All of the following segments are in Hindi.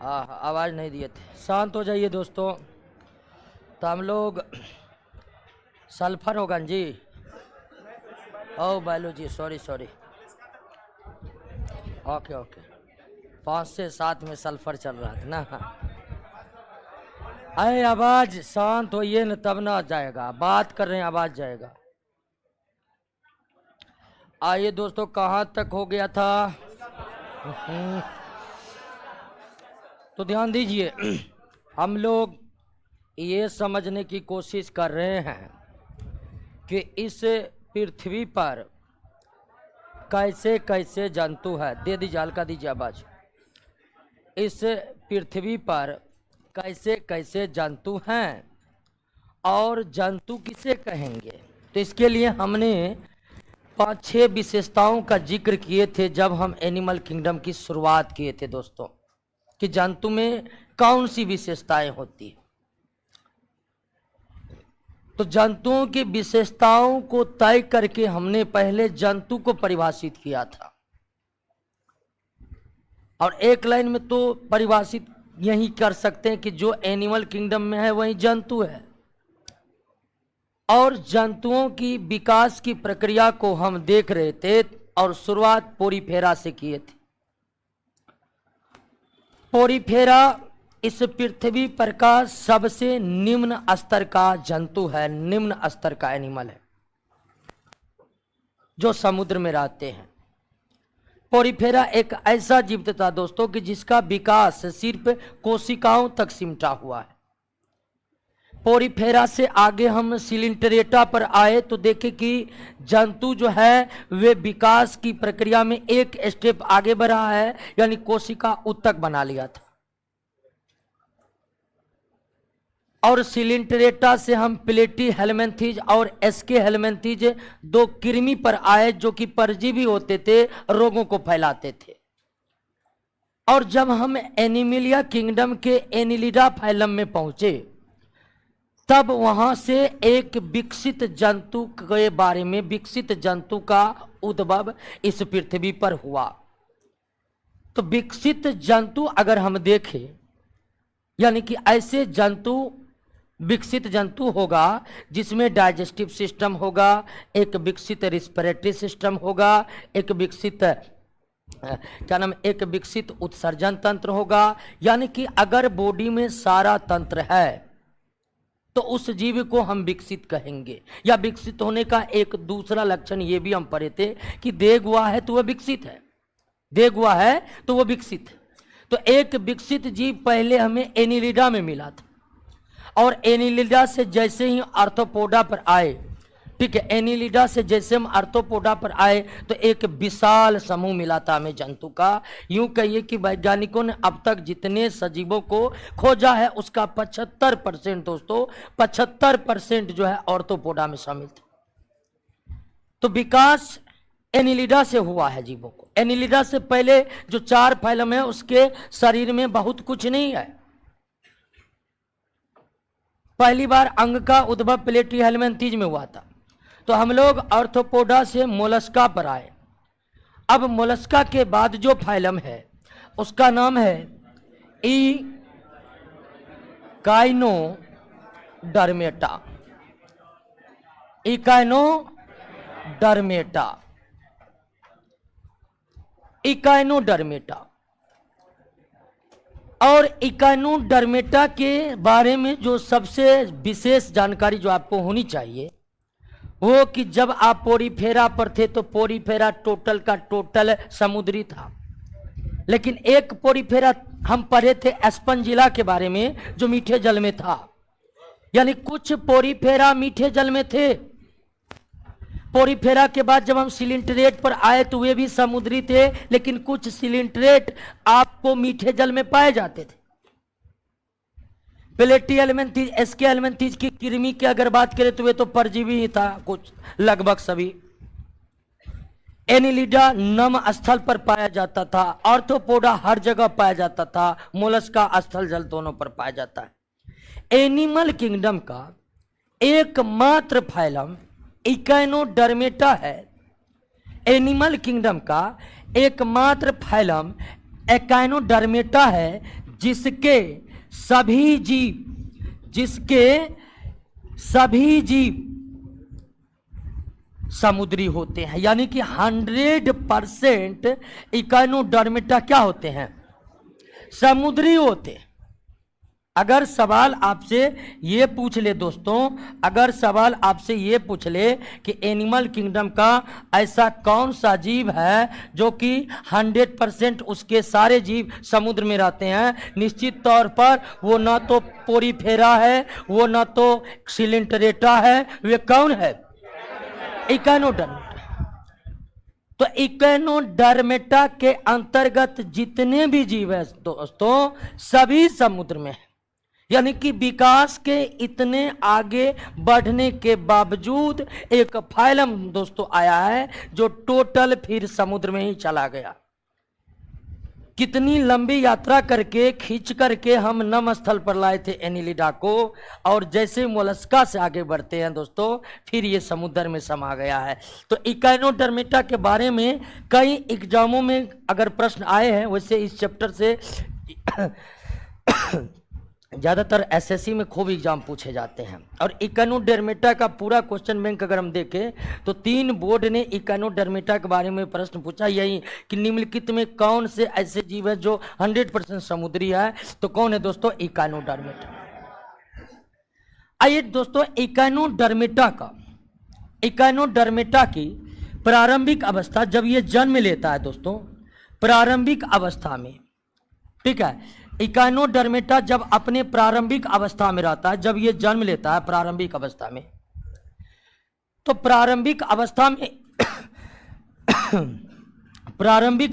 आवाज़ नहीं दिए थे। शांत हो जाइए दोस्तों। तो हम लोग सल्फर होगा जी। ओ बायोलॉजी, सॉरी। ओके 5 से 7 में सल्फर चल रहा था ना। अरे आवाज़ शांत होइए न, तब ना जाएगा। बात कर रहे हैं, आवाज़ जाएगा। आइए दोस्तों, कहाँ तक हो गया था? तो ध्यान दीजिए, हम लोग ये समझने की कोशिश कर रहे हैं कि इस पृथ्वी पर कैसे कैसे जंतु है। दे दीजिए, हल्का दीजिए आवाज। इस पृथ्वी पर कैसे कैसे जंतु हैं और जंतु किसे कहेंगे। तो इसके लिए हमने 5-6 विशेषताओं का जिक्र किए थे जब हम एनिमल किंगडम की शुरुआत किए थे दोस्तों, कि जंतु में कौन सी विशेषताएं होती है। तो जंतुओं की विशेषताओं को तय करके हमने पहले जंतु को परिभाषित किया था, और एक लाइन में तो परिभाषित यही कर सकते हैं कि जो एनिमल किंगडम में है वही जंतु है। और जंतुओं की विकास की प्रक्रिया को हम देख रहे थे और शुरुआत पोरीफेरा से किए थे। पोरीफेरा इस पृथ्वी पर का सबसे निम्न स्तर का जंतु है, निम्न स्तर का एनिमल है जो समुद्र में रहते हैं। पोरीफेरा एक ऐसा जीव था दोस्तों कि जिसका विकास सिर्फ कोशिकाओं तक सिमटा हुआ है। पोरीफेरा से आगे हम सिलिंटरेटा पर आए तो देखे कि जंतु जो है वे विकास की प्रक्रिया में एक स्टेप आगे बढ़ा है, यानी कोशिका उत्तक बना लिया था। और सिलिंटरेटा से हम प्लेटी हेलमेंथीज और एसके हेलमेंथीज 2 कृमि पर आए जो कि परजीवी होते थे, रोगों को फैलाते थे। और जब हम एनिमिलिया किंगडम के एनिलिडा फाइलम में पहुंचे तब वहां से एक विकसित जंतु के बारे में, विकसित जंतु का उद्भव इस पृथ्वी पर हुआ। तो विकसित जंतु अगर हम देखें, यानी कि ऐसे जंतु, विकसित जंतु होगा जिसमें डाइजेस्टिव सिस्टम होगा, एक विकसित रिस्पिरेटरी सिस्टम होगा, एक विकसित एक विकसित उत्सर्जन तंत्र होगा। यानी कि अगर बॉडी में सारा तंत्र है तो उस जीव को हम विकसित कहेंगे। या विकसित होने का एक दूसरा लक्षण ये भी हम पढ़े थे कि देह हुआ है तो वह विकसित है, देह हुआ है तो वह विकसित है। तो एक विकसित जीव पहले हमें एनिलिडा में मिला था, और एनिलिडा से जैसे ही आर्थ्रोपोडा पर आए, ठीक है, एनिलिडा से जैसे हम आर्थ्रोपोडा पर आए तो एक विशाल समूह मिला था हमें जंतु का। यूं कहिए कि वैज्ञानिकों ने अब तक जितने सजीवों को खोजा है उसका 75% दोस्तों, 75% जो है आर्थ्रोपोडा में शामिल था। तो विकास एनिलिडा से हुआ है जीवों को। एनिलिडा से पहले जो 4 फाइलम है उसके शरीर में बहुत कुछ नहीं है। पहली बार अंग का उद्भव प्लेटी हेलमेंथीज में हुआ था। तो हम लोग आर्थ्रोपोडा से मोलस्का पर आए। अब मोलस्का के बाद जो फाइलम है उसका नाम है इकाइनोडर्मेटा। Echinodermata, Echinodermata. और इकाइनोडर्मेटा के बारे में जो सबसे विशेष जानकारी जो आपको होनी चाहिए वो कि जब आप पोरीफेरा पर थे तो पोरीफेरा टोटल का टोटल समुद्री था, लेकिन एक पोरीफेरा हम पढ़े थे एस्पंजिला के बारे में जो मीठे जल में था। यानी कुछ पोरीफेरा मीठे जल में थे। पोरीफेरा के बाद जब हम सिलिंटरेट पर आए तो वे भी समुद्री थे, लेकिन कुछ सिलिंटरेट आपको मीठे जल में पाए जाते थे। प्लेटी हेलमेंथीज, एसके हेलमेंथीज की कृमि की अगर बात करें तो वे तो परजीवी ही था कुछ, लगभग सभी। एनिलिडा नम स्थल पर पाया जाता था, आर्थ्रोपोडा हर जगह पाया जाता था, मोलस्का स्थल जल दोनों पर पाया जाता है। एनिमल किंगडम का एकमात्र फाइलम इकाइनोडर्मेटा है। एनिमल किंगडम का एकमात्र फाइलम इकाइनोडर्मेटा है जिसके सभी जीव समुद्री होते हैं, यानी कि 100% इकोनोडर्मेटा क्या होते हैं? समुद्री होते हैं। अगर सवाल आपसे ये पूछ ले दोस्तों, अगर सवाल आपसे ये पूछ ले कि एनिमल किंगडम का ऐसा कौन सा जीव है जो कि 100% उसके सारे जीव समुद्र में रहते हैं, निश्चित तौर पर वो ना तो पोरीफेरा है, वो ना तो सिलेंटरेटा है, वे कौन है? इकोनोडर्मेटा। तो इकोनोडर्मेटा के अंतर्गत जितने भी जीव हैं दोस्तों सभी समुद्र में है। यानी कि विकास के इतने आगे बढ़ने के बावजूद एक फाइलम दोस्तों आया है जो टोटल फिर समुद्र में ही चला गया। कितनी लंबी यात्रा करके खींच करके हम नम स्थल पर लाए थे एनिलिडा को, और जैसे मोलस्का से आगे बढ़ते हैं दोस्तों फिर ये समुद्र में समा गया है। तो इकोनोडर्मेटा के बारे में कई एग्जामों में अगर प्रश्न आए हैं, वैसे इस चैप्टर से ज़्यादातर एसएससी में खूब एग्जाम पूछे जाते हैं। और इकोनोडर्मेटा का पूरा क्वेश्चन बैंक अगर हम देखें तो 3 बोर्ड ने इकोनोडर्मेटा के बारे में प्रश्न पूछा, यही कि निम्नलिखित में कौन से ऐसे जीव है जो 100% समुद्री है? तो कौन है दोस्तों? इकोनोडर्मेटा। आइए दोस्तों, इकोनोडर्मेटा की प्रारंभिक अवस्था जब ये जन्म लेता है दोस्तों, प्रारंभिक अवस्था में, ठीक है, इकोनोडर्मेटा जब अपने प्रारंभिक अवस्था में रहता है, जब ये जन्म लेता है प्रारंभिक अवस्था में, तो प्रारंभिक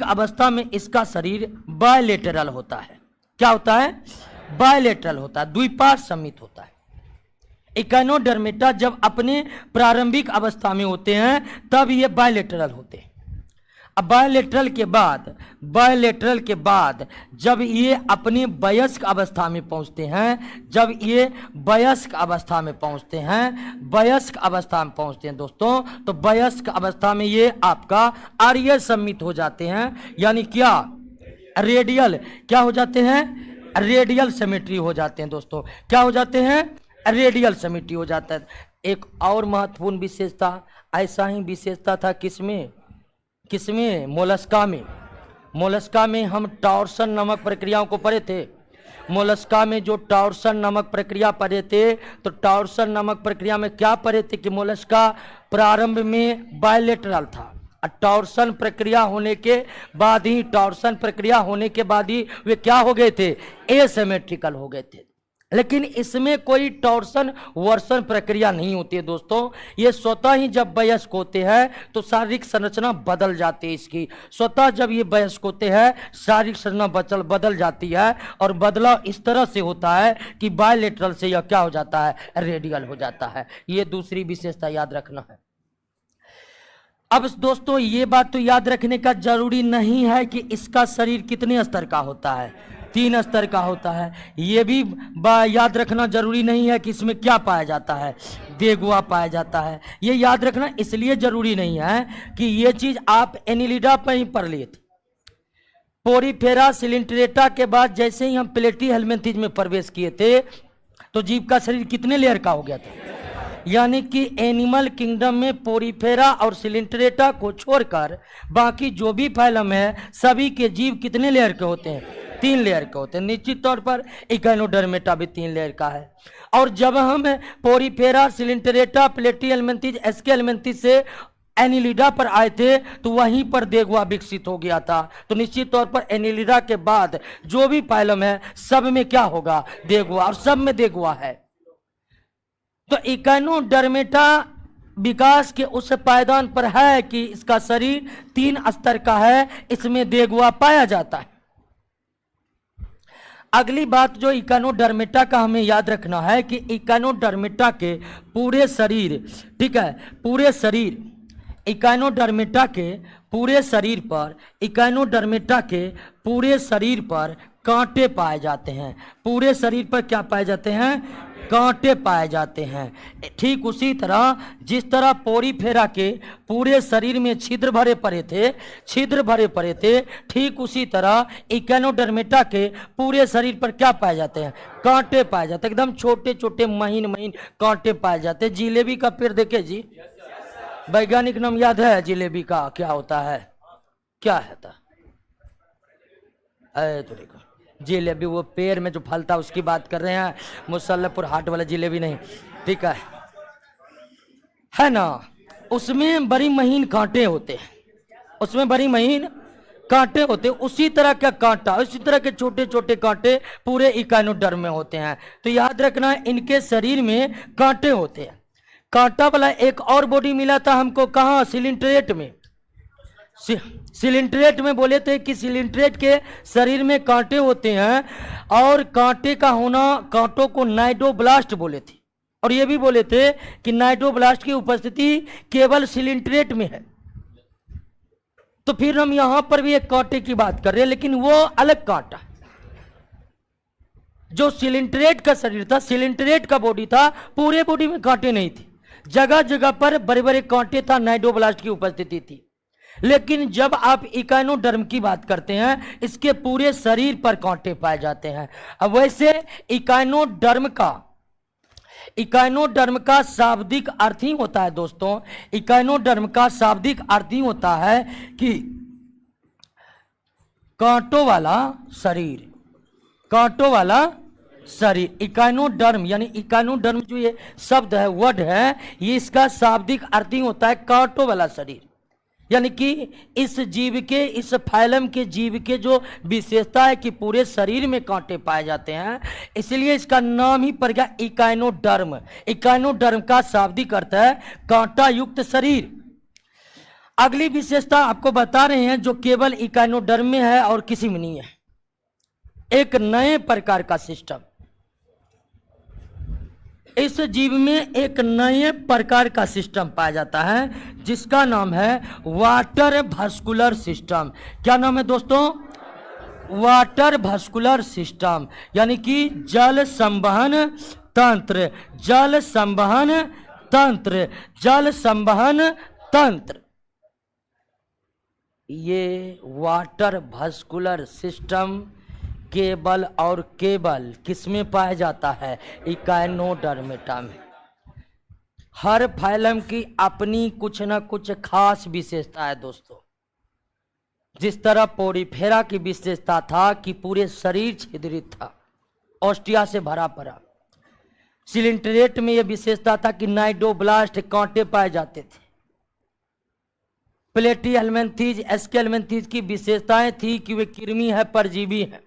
अवस्था में इसका शरीर बायलेटरल होता है। क्या होता है? बायलेटरल होता है, द्विपार्श्व सममित होता है। इकोनोडर्मेटा जब अपने प्रारंभिक अवस्था में होते हैं तब ये बायलेटरल होते हैं। अब बायलेटरल के बाद जब ये अपनी वयस्क अवस्था में पहुंचते हैं, वयस्क अवस्था में पहुंचते हैं दोस्तों, तो वयस्क अवस्था में ये आपका आर्य सम्मित हो जाते हैं। यानी क्या? रेडियल क्या हो जाते हैं? रेडियल सिमेट्री हो जाते हैं दोस्तों। क्या हो जाते हैं? रेडियल सिमेट्री हो जाता है। एक और महत्वपूर्ण विशेषता, ऐसा ही विशेषता था किसमें? मोलस्का में हम टॉर्सन नामक प्रक्रियाओं को पढ़े थे। मोलस्का में जो टॉर्सन नामक प्रक्रिया पढ़े थे, तो टॉर्सन नामक प्रक्रिया में क्या पढ़े थे कि मोलस्का प्रारंभ में बायलेटरल था, टॉर्सन प्रक्रिया होने के बाद ही वे क्या हो गए थे? एसिमेट्रिकल हो गए थे। लेकिन इसमें कोई टॉर्सन वर्सन प्रक्रिया नहीं होती है दोस्तों। ये स्वतः ही जब वयस्क होते हैं तो शारीरिक संरचना बदल जाती है इसकी। स्वतः जब ये वयस्क होते हैं शारीरिक संरचना बदल जाती है, और बदलाव इस तरह से होता है कि बायलेटरल से यह क्या हो जाता है? रेडियल हो जाता है। ये दूसरी विशेषता याद रखना है। अब दोस्तों ये बात तो याद रखने का जरूरी नहीं है कि इसका शरीर कितने स्तर का होता है, 3 स्तर का होता है। ये भी याद रखना जरूरी नहीं है कि इसमें क्या पाया जाता है, देगुआ पाया जाता है। ये याद रखना इसलिए जरूरी नहीं है कि ये चीज आप एनिलिडा पर ही पढ़ लिए थे। पोरीफेरा सिलिंट्रेटा के बाद जैसे ही हम प्लेटी हेलमिंथेज में प्रवेश किए थे तो जीव का शरीर कितने लेयर का हो गया था? यानी कि एनिमल किंगडम में पोरीफेरा और सिलिंट्रेटा को छोड़कर बाकी जो भी फाइलम है सभी के जीव कितने लेयर के होते हैं? 3 लेयर के होते हैं। निश्चित तौर पर इकोनोडर्मेटा भी 3 लेयर का है। और जब हम पोरीफेरा, सिलिंट्रेटा, प्लेटी हेलमिंथेज, एस्के हेलमिंथेज से एनिलिडा पर आए थे तो वहीं पर देगुआ विकसित हो गया था। तो निश्चित तौर पर एनिलिडा के बाद जो भी फाइलम है सब में क्या होगा? देगुआ, और सब में देगुआ है। तो इकोनोडर्मेटा विकास के उस पायदान पर है कि इसका शरीर 3 स्तर का है, इसमें देगुआ पाया जाता है। अगली बात जो इकोनोडर्मेटा का हमें याद रखना है कि इकोनोडर्मेटा के पूरे शरीर, ठीक है, पूरे शरीर, इकोनोडर्मेटा के पूरे शरीर पर कांटे पाए जाते हैं। पूरे शरीर पर क्या पाए जाते हैं? कांटे पाए जाते हैं। ठीक उसी तरह जिस तरह पोरीफेरा के पूरे शरीर में छिद्र भरे पड़े थे, ठीक उसी तरह इकोनोडर्मेटा के पूरे शरीर पर क्या पाए जाते हैं? कांटे पाए जाते हैं। एकदम छोटे छोटे महीन कांटे पाए जाते हैं। जिलेबी का पेड़ देखे जी, वैज्ञानिक नाम याद है जिलेबी का? क्या होता है? क्या होता है? तो देखो जिलेबी वो पेड़ में जो फलता है उसकी बात कर रहे हैं, मुसल्लपुर हाट वाला जिलेबी नहीं, ठीक है ना? उसमें बड़ी महीन कांटे होते हैं, उसमें बड़ी महीन कांटे होते हैं। उसी तरह का कांटा, उसी तरह के छोटे छोटे कांटे पूरे इकोनोडर्म में होते हैं। तो याद रखना इनके शरीर में कांटे होते हैं। कांटा वाला एक और बॉडी मिला था हमको, कहाँ? सिलिंट्रेट में। सिलिंट्रेट में बोले थे कि सिलिंट्रेट के शरीर में कांटे होते हैं और कांटे का होना कांटों को नाइडोब्लास्ट बोले थे। और ये भी बोले थे कि नाइडोब्लास्ट की उपस्थिति केवल सिलिंट्रेट में है। तो फिर हम यहां पर भी एक कांटे की बात कर रहे हैं, लेकिन वो अलग कांटा जो सिलिंट्रेट का शरीर था, सिलिंट्रेट का बॉडी था, पूरे बॉडी में कांटे नहीं थे, जगह जगह पर बड़े बड़े कांटे था, नाइडोब्लास्ट की उपस्थिति थी। लेकिन जब आप इकोनोडर्म की बात करते हैं, इसके पूरे शरीर पर कांटे पाए जाते हैं। अब वैसे इकोनोडर्म का शाब्दिक अर्थ ही होता है दोस्तों, इकोनोडर्म का शाब्दिक अर्थ ही होता है कि कांटों वाला शरीर, कांटों वाला शरीर। इकोनोडर्म यानी इकोनोडर्म जो ये शब्द है, वर्ड है, ये इसका शाब्दिक अर्थ ही होता है कांटों वाला शरीर। यानी कि इस जीव के, इस फाइलम के जीव के जो विशेषता है कि पूरे शरीर में कांटे पाए जाते हैं, इसलिए इसका नाम ही पड़ गया इकोनोडर्म। इकोनोडर्म का शाब्दिक अर्थ है कांटा युक्त शरीर। अगली विशेषता आपको बता रहे हैं जो केवल इकोनोडर्म में है और किसी में नहीं है। एक नए प्रकार का सिस्टम, इस जीव में एक नए प्रकार का सिस्टम पाया जाता है जिसका नाम है वाटर भास्कुलर सिस्टम। क्या नाम है दोस्तों? वाटर भास्कुलर सिस्टम, यानी कि जल संवहन तंत्र, जल संवहन तंत्र, जल संवहन तंत्र। ये वाटर भास्कुलर सिस्टम केवल और केवल किसमें पाया जाता है? इकोनोडर्मेटा में। हर फाइलम की अपनी कुछ न कुछ खास विशेषता है दोस्तों। जिस तरह पोरीफेरा की विशेषता था कि पूरे शरीर छिद्रित था, ऑस्टिया से भरा पड़ा। सिलिंट्रेट में यह विशेषता था कि नाइडोब्लास्ट कांटे पाए जाते थे। प्लेटी हेलमिंथीज, एस्के हेलमिंथीज की विशेषताएं थी कि वे कृमि है, परजीवी है।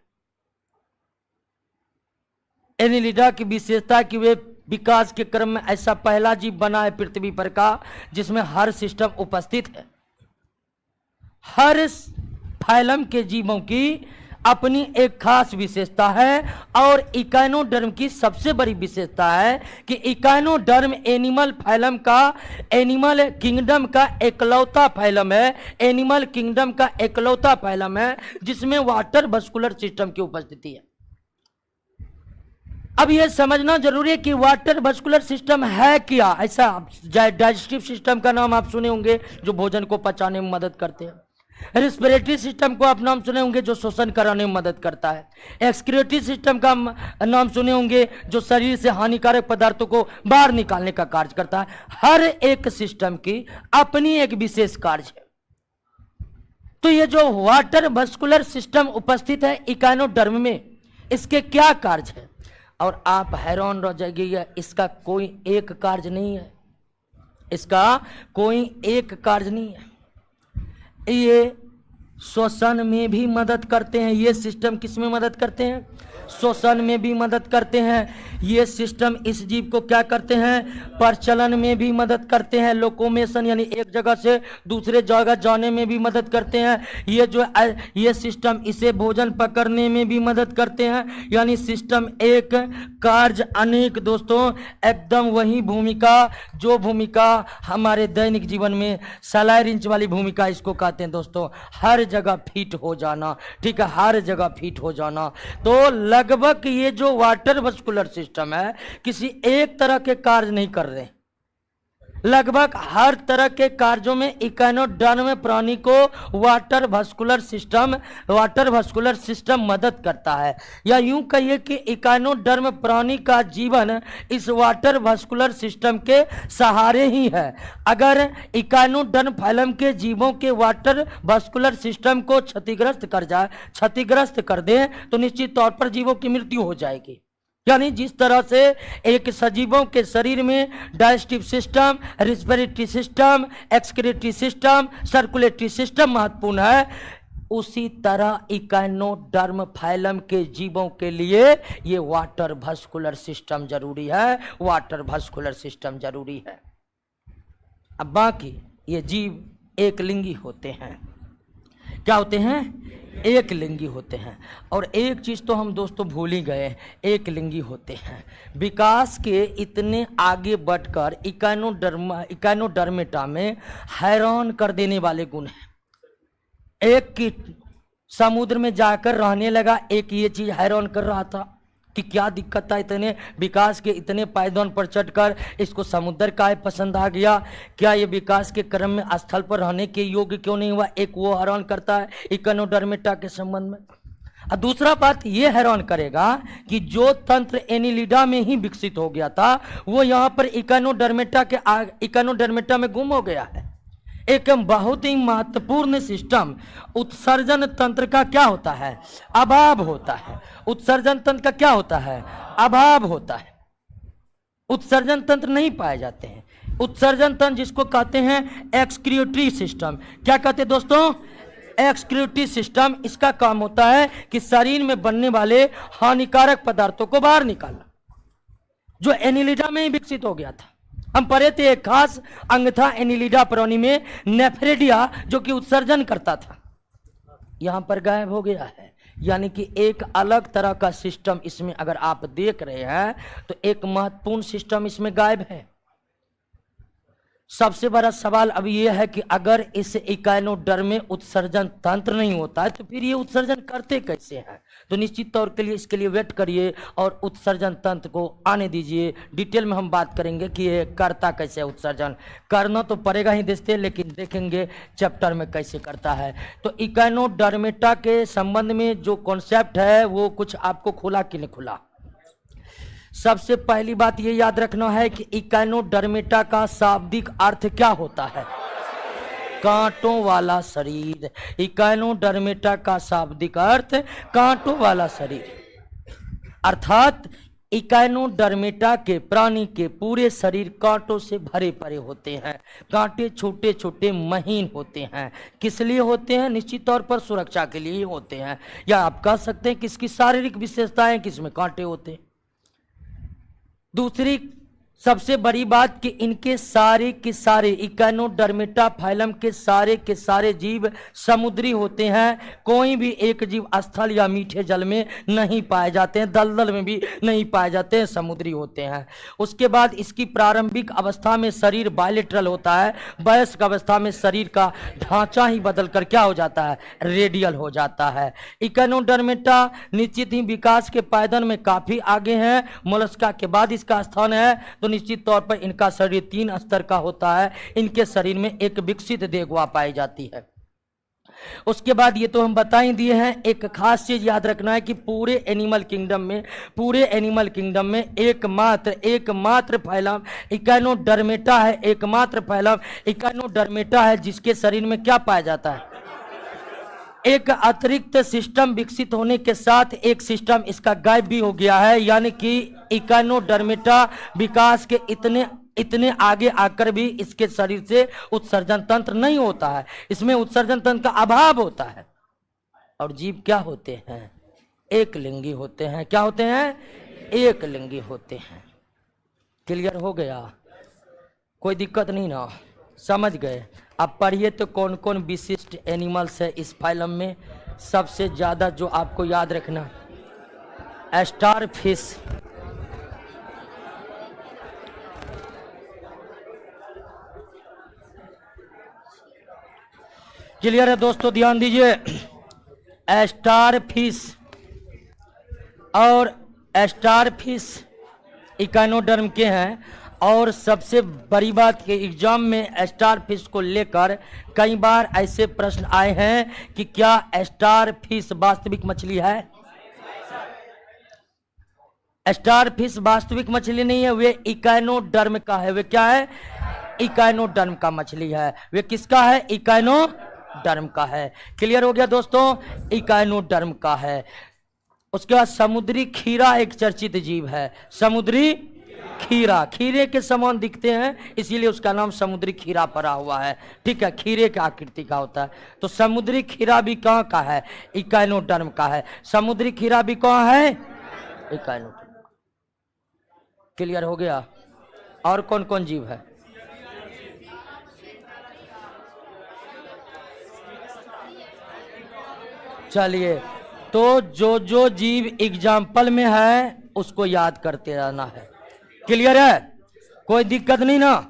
एनिलिडा की विशेषता कि वे विकास के क्रम में ऐसा पहला जीव बना है पृथ्वी पर का जिसमें हर सिस्टम उपस्थित है। हर फाइलम के जीवों की अपनी एक खास विशेषता है और इकोनोडर्म की सबसे बड़ी विशेषता है कि इकोनोडर्म एनिमल फाइलम का, एनिमल किंगडम का एकलौता फाइलम है, एनिमल किंगडम का एकलौता फाइलम है जिसमें वाटर भास्कुलर सिस्टम की उपस्थिति है। अब यह समझना जरूरी है कि वाटर भास्कुलर सिस्टम है क्या। ऐसा डाइजेस्टिव सिस्टम का नाम आप सुने होंगे जो भोजन को पचाने में मदद करते हैं। रेस्पिरेटरी सिस्टम को आप नाम सुने होंगे जो श्वसन कराने में मदद करता है। एक्सक्रीटरी सिस्टम का नाम सुने होंगे जो शरीर से हानिकारक पदार्थों को बाहर निकालने का कार्य करता है। हर एक सिस्टम की अपनी एक विशेष कार्य है। तो ये जो वाटर भास्कुलर सिस्टम उपस्थित है इकोनोडर्म में, इसके क्या कार्य है? और आप हैरान रह जाएंगे, इसका कोई एक कार्य नहीं है, इसका कोई एक कार्य नहीं है। ये श्वसन में भी मदद करते हैं। ये सिस्टम किस में मदद करते हैं? श्वसन में भी मदद करते हैं। ये सिस्टम इस जीव को क्या करते हैं? प्रचलन में भी मदद करते हैं। लोकोमेशन यानी एक जगह से दूसरे जगह जाने में भी मदद करते हैं। ये सिस्टम इसे भोजन पकड़ने में भी मदद करते हैं। यानी सिस्टम एक, कार्य अनेक दोस्तों। एकदम वही भूमिका जो भूमिका हमारे दैनिक जीवन में सलाई रिंच वाली भूमिका इसको कहते हैं दोस्तों। हर जगह फिट हो जाना, ठीक है, हर जगह फिट हो जाना। तो लगभग ये जो वाटर वस्कुलर सिस्टम है किसी एक तरह के कार्य नहीं कर रहे, लगभग हर तरह के कार्यों में इकोनोडर्म प्राणी को वाटर वस्कुलर सिस्टम मदद करता है। या यूं कहिए कि इकोनोडर्म प्राणी का जीवन इस वाटर वस्कुलर सिस्टम के सहारे ही है। अगर इकोनोडर्म फाइलम के जीवों के वाटर वस्कुलर सिस्टम को क्षतिग्रस्त कर दे तो निश्चित तौर पर जीवों की मृत्यु हो जाएगी। यानी जिस तरह से एक सजीवों के शरीर में digestive system, respiratory system, excretory system, circulatory system महत्वपूर्ण है, उसी तरह इकोनोडर्म फाइलम के जीवों के लिए ये वाटर वस्कुलर सिस्टम जरूरी है, वाटर वस्कुलर सिस्टम जरूरी है। अब बाकी ये जीव एक लिंगी होते हैं। क्या होते हैं? एक लिंगी होते हैं। और एक चीज तो हम दोस्तों भूल ही गए, एक लिंगी होते हैं। विकास के इतने आगे बढ़कर इकोनोडर्मेटा में हैरान कर देने वाले गुण हैं। एक की समुद्र में जाकर रहने लगा, एक ये चीज हैरान कर रहा था कि क्या दिक्कत था, इतने विकास के इतने पायदान पर चढ़कर इसको समुद्र का पसंद आ गया, क्या ये विकास के क्रम में स्थल पर रहने के योग्य क्यों नहीं हुआ, एक वो हैरान करता है इकोनोडर्मेटा के संबंध में। और दूसरा बात ये हैरान करेगा कि जो तंत्र एनिलिडा में ही विकसित हो गया था वो यहाँ पर इकोनोडर्मेटा में गुम हो गया है। एक बहुत ही महत्वपूर्ण सिस्टम उत्सर्जन तंत्र का क्या होता है? अभाव होता है। उत्सर्जन तंत्र का क्या होता है? अभाव होता है। उत्सर्जन तंत्र नहीं पाए जाते हैं। उत्सर्जन तंत्र जिसको कहते हैं एक्सक्रीटरी सिस्टम। क्या कहते हैं दोस्तों? Excretory system. इसका काम होता है कि शरीर में बनने वाले हानिकारक पदार्थों को बाहर निकालना, जो एनिलिडा में ही विकसित हो गया था। हम पढ़े थे एक खास अंग था एनिलिडा प्राणी में, नेफ्रेडिया, जो कि उत्सर्जन करता था, यहां पर गायब हो गया है। यानी कि एक अलग तरह का सिस्टम इसमें अगर आप देख रहे हैं तो एक महत्वपूर्ण सिस्टम इसमें गायब है। सबसे बड़ा सवाल अब यह है कि अगर इस इकोनोडर्म में उत्सर्जन तंत्र नहीं होता है तो फिर ये उत्सर्जन करते कैसे हैं? तो निश्चित तौर के लिए इसके लिए वेट करिए और उत्सर्जन तंत्र को आने दीजिए। डिटेल में हम बात करेंगे कि ये करता कैसे है। उत्सर्जन करना तो पड़ेगा ही दोस्तों, लेकिन देखेंगे चैप्टर में कैसे करता है। तो इकोनोडर्मेटा के संबंध में जो कॉन्सेप्ट है वो कुछ आपको खुला कि नहीं खुला? सबसे पहली बात ये याद रखना है कि इकोनोडर्मेटा का शाब्दिक अर्थ क्या होता है? कांटों वाला शरीर। इकोनोडर्मेटा का शाब्दिक अर्थ कांटों वाला शरीर, अर्थात इकोनोडर्मेटा के प्राणी के पूरे शरीर कांटों से भरे पड़े होते हैं। कांटे छोटे छोटे महीन होते हैं। किस लिए होते हैं? निश्चित तौर पर सुरक्षा के लिए होते हैं, या आप कह सकते हैं कि इसकी शारीरिक विशेषताएं किसमें कांटे होते हैं। दूसरी सबसे बड़ी बात कि इनके सारे के सारे इकोनोडर्मेटा फाइलम के सारे जीव समुद्री होते हैं। कोई भी एक जीव स्थल या मीठे जल में नहीं पाए जाते हैं, दलदल में भी नहीं पाए जाते हैं, समुद्री होते हैं। उसके बाद इसकी प्रारंभिक अवस्था में शरीर बायलेटरल होता है। वयस्क अवस्था में शरीर का ढांचा ही बदलकर क्या हो जाता है? रेडियल हो जाता है। इकोनोडर्मेटा निश्चित ही विकास के पायदान में काफी आगे हैं। मोलस्का के बाद इसका स्थान है। तो निश्चित तौर पर इनका शरीर 3 स्तर का होता है। इनके शरीर में एक विकसित देहगुहा पाई जाती है। उसके बाद ये तो हम बता ही दिए हैं। एक खास चीज याद रखना है कि पूरे एनिमल किंगडम में एकमात्र फाइलम इकोनोडर्मेटा है। एकमात्र फाइलम इकोनोडर्मेटा है जिसके शरीर में क्या पाया जाता है? एक अतिरिक्त सिस्टम विकसित होने के साथ एक सिस्टम इसका गायब भी हो गया है। यानी कि इकोनोडर्मेटा विकास के इतने आगे आकर भी इसके शरीर से उत्सर्जन तंत्र नहीं होता है। इसमें उत्सर्जन तंत्र का अभाव होता है। और जीव क्या होते हैं? एक लिंगी होते हैं। क्या होते हैं? एक लिंगी होते हैं। क्लियर हो गया? कोई दिक्कत नहीं ना? समझ गए? अब पढ़िए तो कौन कौन विशिष्ट एनिमल्स है इस फाइलम में। सबसे ज्यादा जो आपको याद रखना, स्टार फिश, क्लियर है दोस्तों? ध्यान दीजिए। स्टार फिश, और स्टार फिश इकाइनोडर्म के हैं। और सबसे बड़ी बात कि एग्जाम में स्टार फिश को लेकर कई बार ऐसे प्रश्न आए हैं कि क्या स्टार फिश वास्तविक मछली है? स्टार फिश वास्तविक मछली नहीं है, वे इकाइनोडर्म का है। वे क्या है? इकाइनोडर्म का मछली है। वे किसका है? इकाइनोडर्म का है। क्लियर हो गया दोस्तों? इकाइनोडर्म का है। उसके बाद समुद्री खीरा एक चर्चित जीव है। समुद्री खीरा, खीरे के समान दिखते हैं इसीलिए उसका नाम समुद्री खीरा पड़ा हुआ है। ठीक है, खीरे की आकृति का होता है। तो समुद्री खीरा भी कहाँ का है? इकाइनोडर्म का है। समुद्री खीरा भी कहाँ है? इकाइनोडर्म। क्लियर हो गया? और कौन कौन जीव है? चलिए, तो जो जीव एग्जाम्पल में है उसको याद करते रहना है। क्लियर है? कोई दिक्कत नहीं ना?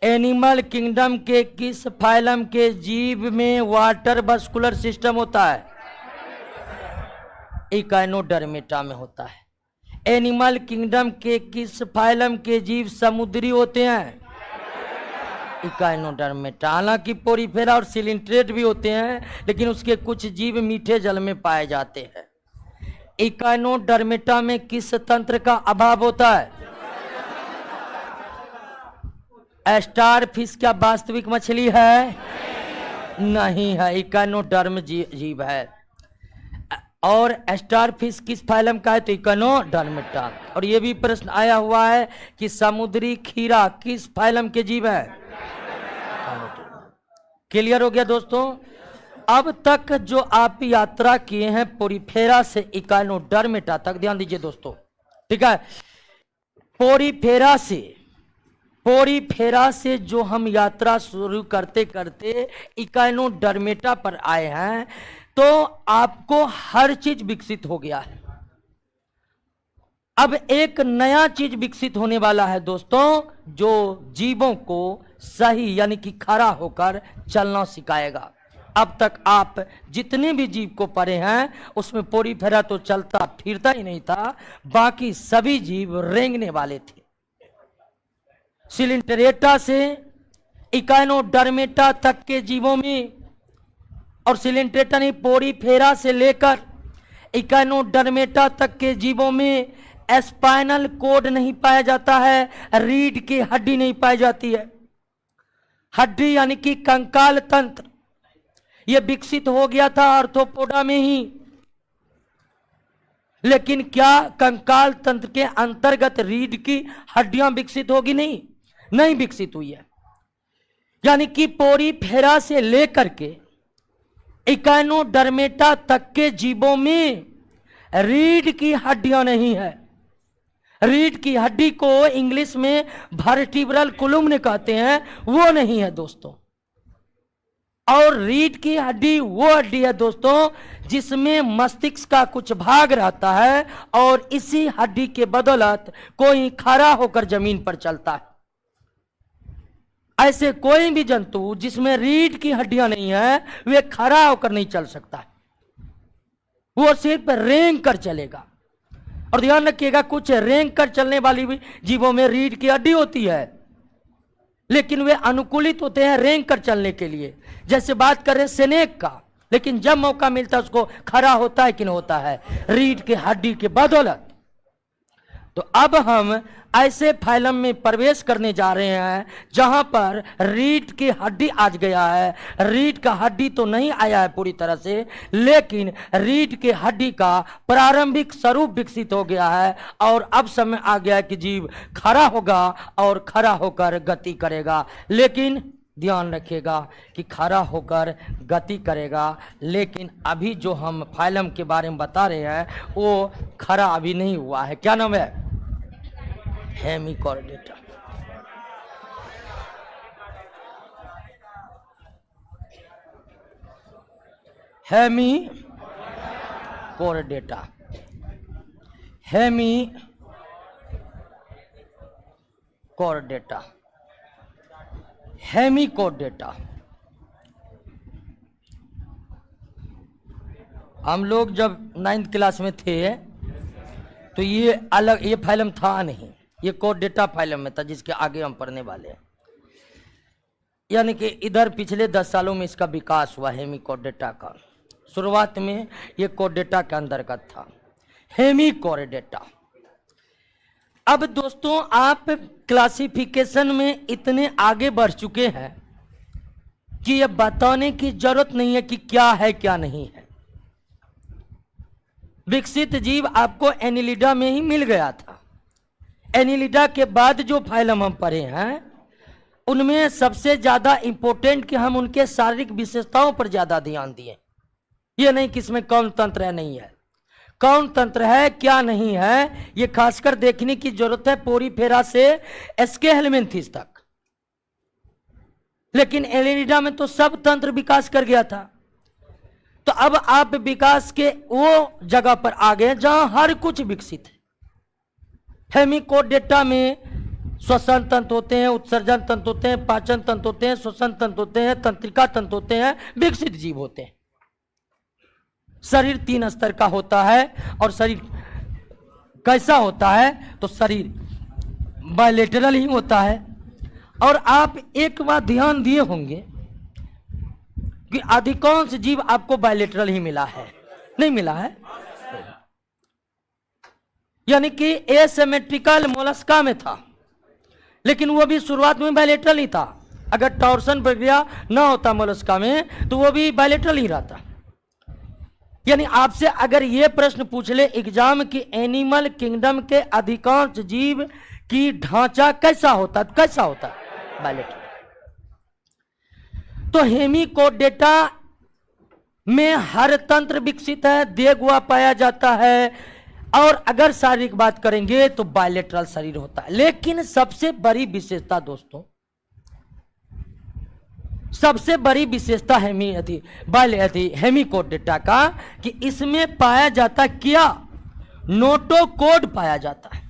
एनिमल किंगडम के किस फाइलम के जीव में वाटर वास्कुलर सिस्टम होता है? इकाइनोडर्मेटा में होता है। एनिमल किंगडम के किस फाइलम के जीव समुद्री होते हैं? इकाइनोडर्मेटा। हालांकि पोरीफेरा और सिलिंट्रेट भी होते हैं, लेकिन उसके कुछ जीव मीठे जल में पाए जाते हैं। इकाइनोडर्मेटा में किस तंत्र का अभाव होता है? स्टार फिश क्या वास्तविक मछली है? नहीं है, इकाइनोडर्म जीव है। और स्टार फिश किस फाइलम का है? तो इकाइनोडर्मेटा। और ये भी प्रश्न आया हुआ है कि समुद्री खीरा किस फाइलम के जीव है? क्लियर हो गया दोस्तों? अब तक जो आप यात्रा किए हैं पोरीफेरा से इकाइनोडर्मेटा तक, ध्यान दीजिए दोस्तों। ठीक है, पोरीफेरा से जो हम यात्रा शुरू करते करते इकाइनोडर्मेटा पर आए हैं, तो आपको हर चीज विकसित हो गया है। अब एक नया चीज विकसित होने वाला है दोस्तों, जो जीवों को सही यानी कि खड़ा होकर चलना सिखाएगा। अब तक आप जितने भी जीव को पढ़े हैं उसमें पोरीफेरा तो चलता फिरता ही नहीं था, बाकी सभी जीव रेंगने वाले थे। सिलिंटरेटा से इकाइनोडर्मेटा तक के जीवों में, और सिलिंटरेटा नहीं, पोरीफेरा से लेकर इकाइनोडर्मेटा तक के जीवों में स्पाइनल कोड नहीं पाया जाता है, रीढ़ की हड्डी नहीं पाई जाती है। हड्डी यानी कि कंकाल तंत्र ये विकसित हो गया था आर्थ्रोपोडा में ही, लेकिन क्या कंकाल तंत्र के अंतर्गत रीढ़ की हड्डियां विकसित होगी? नहीं विकसित हुई है। यानी कि पोरीफेरा से लेकर के इकाइनोडर्मेटा तक के जीवों में रीढ़ की हड्डियां नहीं है। रीढ़ की हड्डी को इंग्लिश में वर्टिब्रल कॉलम कहते हैं, वो नहीं है दोस्तों। और रीढ़ की हड्डी वो हड्डी है दोस्तों जिसमें मस्तिष्क का कुछ भाग रहता है, और इसी हड्डी के बदौलत कोई खड़ा होकर जमीन पर चलता है। ऐसे कोई भी जंतु जिसमें रीढ़ की हड्डियां नहीं है वे खड़ा होकर नहीं चल सकता, वो सिर्फ रेंग कर चलेगा। और ध्यान रखिएगा, कुछ रेंग कर चलने वाली भी जीवों में रीढ़ की हड्डी होती है, लेकिन वे अनुकूलित होते हैं रेंग कर चलने के लिए। जैसे बात करें स्नेक का, लेकिन जब मौका मिलता है उसको खड़ा होता है कि नहीं होता है? रीढ़ की हड्डी के बदौलत। तो अब हम ऐसे फाइलम में प्रवेश करने जा रहे हैं जहां पर रीढ़ की हड्डी आज गया है। रीढ़ का हड्डी तो नहीं आया है पूरी तरह से, लेकिन रीढ़ की हड्डी का प्रारंभिक स्वरूप विकसित हो गया है, और अब समय आ गया है कि जीव खड़ा होगा और खड़ा होकर गति करेगा। लेकिन ध्यान रखिएगा कि खड़ा होकर गति करेगा, लेकिन अभी जो हम फाइलम के बारे में बता रहे हैं वो खड़ा अभी नहीं हुआ है। क्या नाम है? हेमिकॉर्डेटा। Hemichordata, Hemichordata, Hemichordata. हम लोग जब 9th क्लास में थे तो ये अलग, ये फाइलम था नहीं, ये कोर्डेटा फाइलम में था जिसके आगे हम पढ़ने वाले हैं। यानी कि इधर पिछले 10 सालों में इसका विकास हुआ हेमिकोर्डेटा का। शुरुआत में ये कोर्डेटा के अंतर्गत था, हेमिकोर्डेटा। अब दोस्तों आप क्लासिफिकेशन में इतने आगे बढ़ चुके हैं कि ये बताने की जरूरत नहीं है कि क्या है क्या नहीं है। विकसित जीव आपको एनिलिडा में ही मिल गया था। एनिलिडा के बाद जो फाइलम हम पढ़े हैं उनमें सबसे ज्यादा इंपॉर्टेंट कि हम उनके शारीरिक विशेषताओं पर ज्यादा ध्यान दिए। ये नहीं कि इसमें कौन तंत्र है नहीं है, कौन तंत्र है क्या नहीं है, ये खासकर देखने की जरूरत है पोरीफेरा से एस्के हेलमिंथिस तक। लेकिन एनिलिडा में तो सब तंत्र विकास कर गया था। तो अब आप विकास के वो जगह पर आ गए जहां हर कुछ विकसित है। हेमिकोर्डेटा में श्वसन तंत्र होते हैं, उत्सर्जन तंत्र होते हैं, पाचन तंत्र होते हैं, श्वसन तंत्र होते हैं, तंत्रिका तंत्र होते हैं, विकसित जीव होते हैं। शरीर 3 स्तर का होता है। और शरीर कैसा होता है? तो शरीर बायलेटरल ही होता है। और आप एक बात ध्यान दिए होंगे कि अधिकांश जीव आपको बायलेटरल ही मिला है, नहीं मिला है। यानी कि एसिमेट्रिकल मोलस्का में था, लेकिन वो भी शुरुआत में बायलेटरल ही था। अगर टॉर्सन प्रक्रिया ना होता मोलस्का में तो वो भी बायलेटरल ही रहता। यानी आपसे अगर ये प्रश्न पूछ ले एग्जाम की एनिमल किंगडम के अधिकांश जीव की ढांचा कैसा होता बायलेटरल। तो हेमिकोर्डेटा में हर तंत्र विकसित है, देगुआ पाया जाता है। और अगर शारीरिक बात करेंगे तो बायलेटरल शरीर होता है। लेकिन सबसे बड़ी विशेषता दोस्तों, सबसे बड़ी विशेषता हेमिकोर्डेटा का कि इसमें पाया जाता क्या? नोटोकोड पाया जाता है,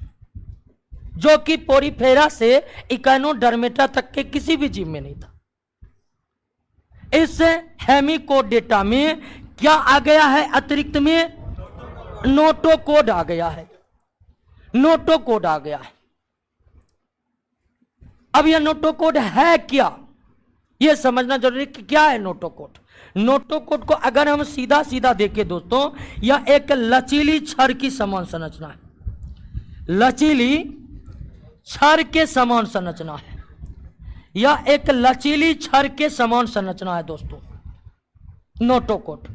जो कि पोरीफेरा से इकाइनोडर्मेटा तक के किसी भी जीव में नहीं था। इस हेमिकोर्डेटा में क्या आ गया है? अतिरिक्त में नोटोकोड आ गया है, नोटोकोड आ गया है। अब यह नोटोकोड है क्या, यह समझना जरूरी है कि क्या है नोटोकोड। नोटोकोड को अगर हम सीधा सीधा देखें दोस्तों, यह एक लचीली छड़ की समान संरचना है, लचीली छड़ के समान संरचना है। यह एक लचीली छड़ के समान संरचना है दोस्तों नोटोकोड,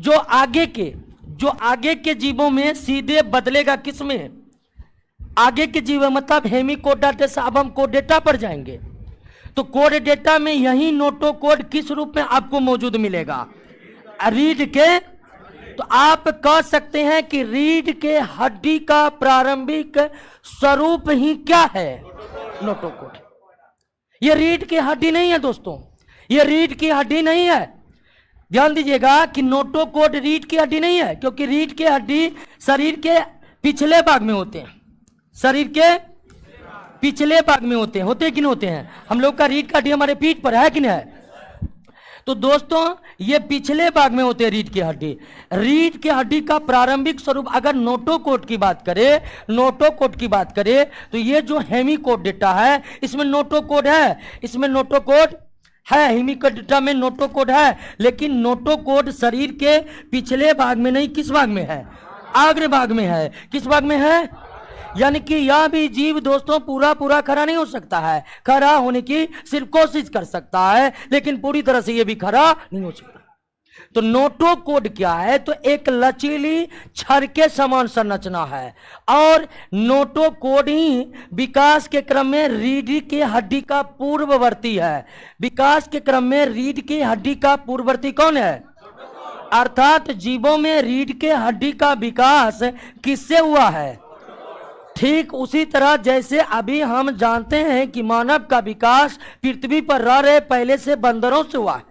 जो आगे के जीवों में सीधे बदलेगा। किसमें? आगे के जीव मतलब हेमिकोर्डेटा से अब हम कोर्डेटा पर जाएंगे। तो कोर्डेटा में यही नोटोकोड किस रूप में आपको मौजूद मिलेगा? रीढ़ के। तो आप कह सकते हैं कि रीढ़ के हड्डी का प्रारंभिक स्वरूप ही क्या है? नोटोकोड। यह रीढ़ की हड्डी नहीं है दोस्तों, यह रीढ़ की हड्डी नहीं है। ध्यान दीजिएगा कि नोटोकोड रीढ़ की हड्डी नहीं है, क्योंकि रीढ़ की हड्डी शरीर के पिछले भाग में होते हैं, शरीर के पिछले भाग में होते हैं कि नहीं होते हैं? हम लोग का रीढ़ की हड्डी हमारे पीठ पर है कि नहीं है? तो दोस्तों ये पिछले भाग में होते हैं रीढ़ की हड्डी। रीढ़ की हड्डी का प्रारंभिक स्वरूप अगर नोटोकोड की बात करें तो ये जो हेमिकोर्डेटा है इसमें नोटोकोड है, इसमें नोटोकोड है, हेमिकोर्डेटा में नोटोकोड है। लेकिन नोटोकोड शरीर के पिछले भाग में नहीं, किस भाग में है? अग्र भाग में है। किस भाग में है? यानी कि यह भी जीव दोस्तों पूरा खड़ा नहीं हो सकता है, खड़ा होने की सिर्फ कोशिश कर सकता है, लेकिन पूरी तरह से यह भी खड़ा नहीं हो सकता। तो नोटोकोड क्या है? तो एक लचीली छड़ के समान संरचना है। और नोटोकोड ही विकास के क्रम में रीढ़ की हड्डी का पूर्ववर्ती है। विकास के क्रम में रीढ़ की हड्डी का पूर्ववर्ती कौन है? अर्थात जीवों में रीढ़ के हड्डी का विकास किससे हुआ है? ठीक उसी तरह जैसे अभी हम जानते हैं कि मानव का विकास पृथ्वी पर रह रहे पहले से बंदरों से हुआ है,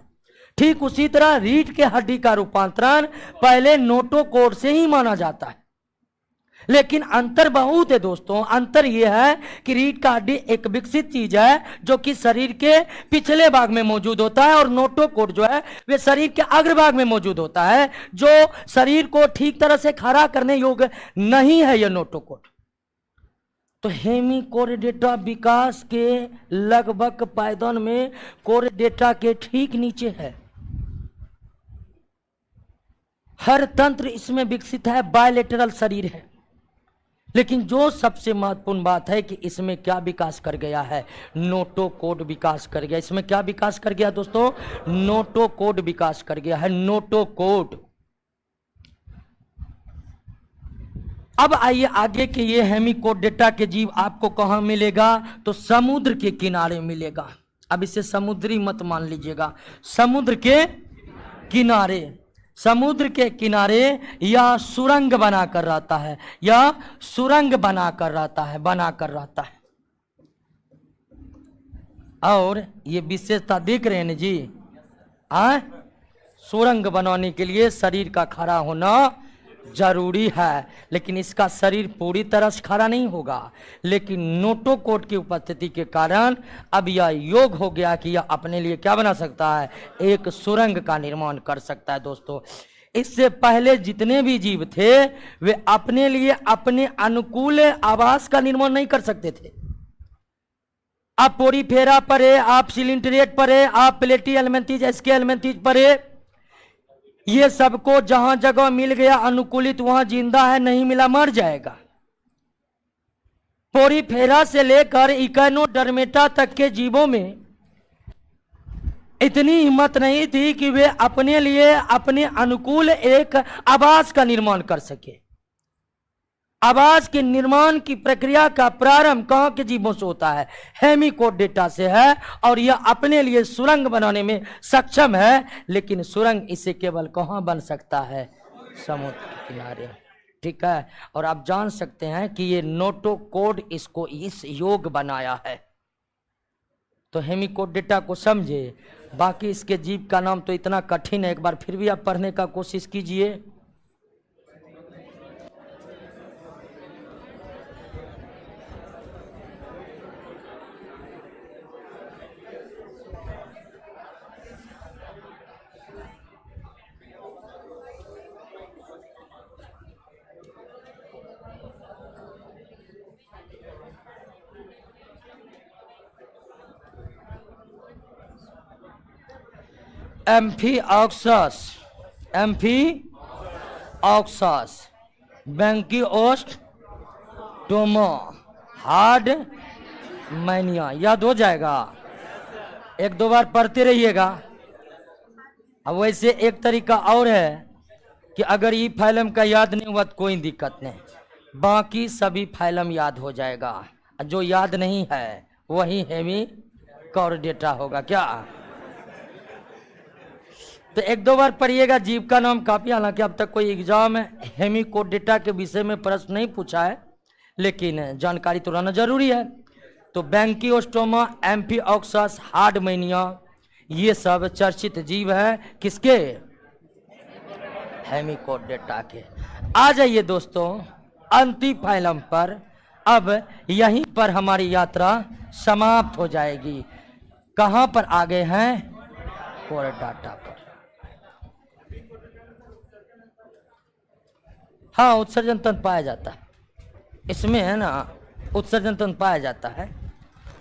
ठीक उसी तरह रीढ़ के हड्डी का रूपांतरण पहले नोटोकोड से ही माना जाता है। लेकिन अंतर बहुत है दोस्तों। अंतर यह है कि रीढ़ का हड्डी एक विकसित चीज है जो कि शरीर के पिछले भाग में मौजूद होता है, और नोटोकॉर्ड जो है वे शरीर के अग्रभाग में मौजूद होता है, जो शरीर को ठीक तरह से खड़ा करने योग्य नहीं है यह नोटोकॉर्ड। तो हेमिकोर्डेटा विकास के लगभग पायदान में कोर्डेटा के ठीक नीचे है। हर तंत्र इसमें विकसित है, बायलेटरल शरीर है। लेकिन जो सबसे महत्वपूर्ण बात है कि इसमें क्या विकास कर गया है, नोटोकॉर्ड विकास कर गया। इसमें क्या विकास कर गया दोस्तों, नोटोकॉर्ड विकास कर गया है, नोटोकॉर्ड। अब आइए आगे के ये हेमिकोर्डेटा के जीव आपको कहां मिलेगा, तो समुद्र के किनारे मिलेगा। अब इसे समुद्री मत मान लीजिएगा, समुद्र के किनारे, समुद्र के किनारे या सुरंग बनाकर रहता है, या सुरंग बनाकर रहता है, बनाकर रहता है। और ये विशेषता देख रहे हैं ना जी, सुरंग बनाने के लिए शरीर का खड़ा होना जरूरी है, लेकिन इसका शरीर पूरी तरह से खड़ा नहीं होगा। लेकिन नोटोकॉर्ड की उपस्थिति के कारण अब यह योग हो गया कि यह अपने लिए क्या बना सकता है, एक सुरंग का निर्माण कर सकता है। दोस्तों, इससे पहले जितने भी जीव थे वे अपने लिए अपने अनुकूल आवास का निर्माण नहीं कर सकते थे। आप पोरीफेरा पढ़े, आप सिलिंट्रेट पढ़े, आप प्लेटी एल्मेंथीज, एसके एल्मेंथीज पढ़े, ये सबको जहां जगह मिल गया अनुकूलित वहां जिंदा है, नहीं मिला मर जाएगा। पोरीफेरा से लेकर इकोनोडर्मेटा तक के जीवों में इतनी हिम्मत नहीं थी कि वे अपने लिए अपने अनुकूल एक आवास का निर्माण कर सके। आवास के निर्माण की प्रक्रिया का प्रारंभ कहां के जीवों से होता है, हेमिकोर्डेटा से है, और यह अपने लिए सुरंग बनाने में सक्षम है। लेकिन सुरंग इसे केवल कहां बन सकता है, समुद्र के किनारे। ठीक है, और आप जान सकते हैं कि ये नोटोकॉर्ड इसको इस योग बनाया है। तो हेमिकोर्डेटा को समझे, बाकी इसके जीव का नाम तो इतना कठिन है, एक बार फिर भी आप पढ़ने का कोशिश कीजिए। एम्फीऑक्सस, एम्फीऑक्सस, बैंकियोस्टोमा, हार्ड मैनिया, याद हो जाएगा, एक दो बार पढ़ते रहिएगा। अब वैसे एक तरीका और है कि अगर ये फाइलम का याद नहीं हुआ तो कोई दिक्कत नहीं, बाकी सभी फाइलम याद हो जाएगा। जो याद नहीं है वही हेमिकोर्डेटा होगा। क्या तो एक दो बार पढ़िएगा, जीव का नाम काफी, हालांकि अब तक कोई एग्जाम हेमिकोर्डेटा के विषय में प्रश्न नहीं पूछा है, लेकिन जानकारी तो रहना जरूरी है। तो बैंकियोस्टोमा, एम्फीऑक्सस, हार्ड मैनिया, ये सब चर्चित जीव है किसके, हेमिकोर्डेटा के। आ जाइए दोस्तों अंतिम फाइलम पर। अब यहीं पर हमारी यात्रा समाप्त हो जाएगी। कहां पर आ गए हैं, कोर्डेटा पर। हाँ, उत्सर्जन तंत्र पाया जाता है इसमें, है ना, उत्सर्जन तंत्र पाया जाता है।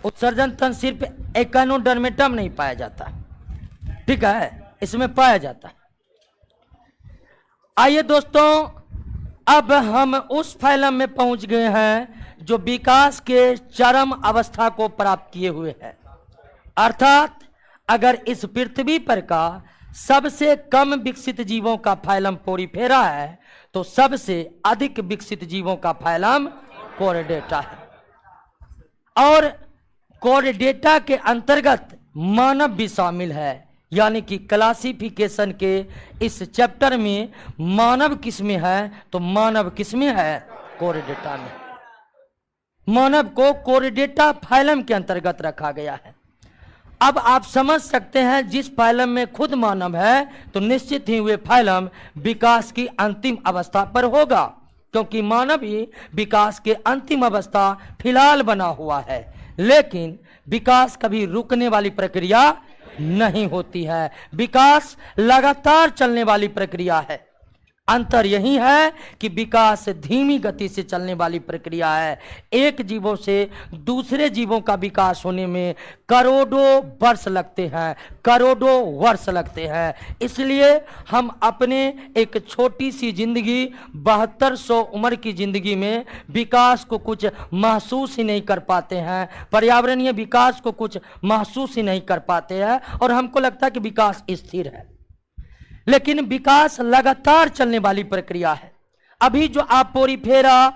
उत्सर्जन तंत्र सिर्फ एकानोडर्मेटा में नहीं पाया जाता, ठीक है, इसमें पाया जाता है। आइए दोस्तों, अब हम उस फाइलम में पहुंच गए हैं जो विकास के चरम अवस्था को प्राप्त किए हुए है। अर्थात अगर इस पृथ्वी पर का सबसे कम विकसित जीवों का फाइलम पोरीफेरा है, तो सबसे अधिक विकसित जीवों का फाइलम कोर्डेटा है। और कोर्डेटा के अंतर्गत मानव भी शामिल है, यानी कि क्लासिफिकेशन के इस चैप्टर में मानव किसमें है, तो मानव किसमें है, कोर्डेटा में। मानव को कोर्डेटा फाइलम के अंतर्गत रखा गया है। अब आप समझ सकते हैं, जिस फाइलम में खुद मानव है तो निश्चित ही वे फाइलम विकास की अंतिम अवस्था पर होगा। क्योंकि मानव ही विकास के अंतिम अवस्था फिलहाल बना हुआ है, लेकिन विकास कभी रुकने वाली प्रक्रिया नहीं होती है। विकास लगातार चलने वाली प्रक्रिया है। अंतर यही है कि विकास धीमी गति से चलने वाली प्रक्रिया है। एक जीवों से दूसरे जीवों का विकास होने में करोड़ों वर्ष लगते हैं, करोड़ों वर्ष लगते हैं। इसलिए हम अपने एक छोटी सी जिंदगी 7200 उम्र की जिंदगी में विकास को कुछ महसूस ही नहीं कर पाते हैं, पर्यावरणीय विकास को कुछ महसूस ही नहीं कर पाते हैं, और हमको लगता है कि विकास स्थिर है। लेकिन विकास लगातार चलने वाली प्रक्रिया है। अभी जो आप porifera,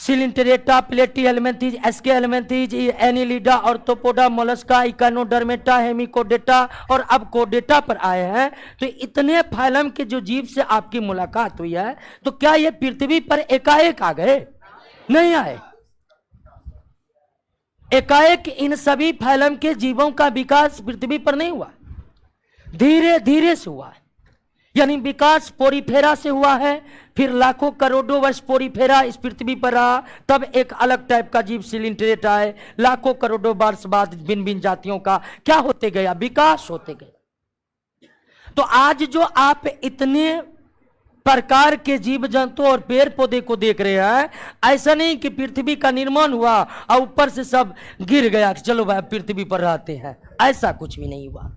coelenterata, platyhelminthes, aschelminthes, annelida, arthropoda, mollusca, echinodermata, hemichordata और अब कोडेटा पर आए हैं, तो इतने फाइलम के जो जीव से आपकी मुलाकात हुई है, तो क्या ये पृथ्वी पर एकाएक आ गए? नहीं आए। एकाएक इन सभी फाइलम के जीवों का विकास पृथ्वी पर नहीं हुआ, धीरे धीरे से हुआ है। यानी विकास पोरीफेरा से हुआ है, फिर लाखों करोड़ों वर्ष पोरीफेरा इस पृथ्वी पर रहा, तब एक अलग टाइप का जीव सिलिंटरेटा आए, लाखों करोड़ों वर्ष बाद भिन्न भिन्न जातियों का क्या होते गया? विकास होते गया। तो आज जो आप इतने प्रकार के जीव जंतु और पेड़ पौधे को देख रहे हैं, ऐसा नहीं कि पृथ्वी का निर्माण हुआ और ऊपर से सब गिर गया कि चलो भाई पृथ्वी पर रहते हैं, ऐसा कुछ भी नहीं हुआ।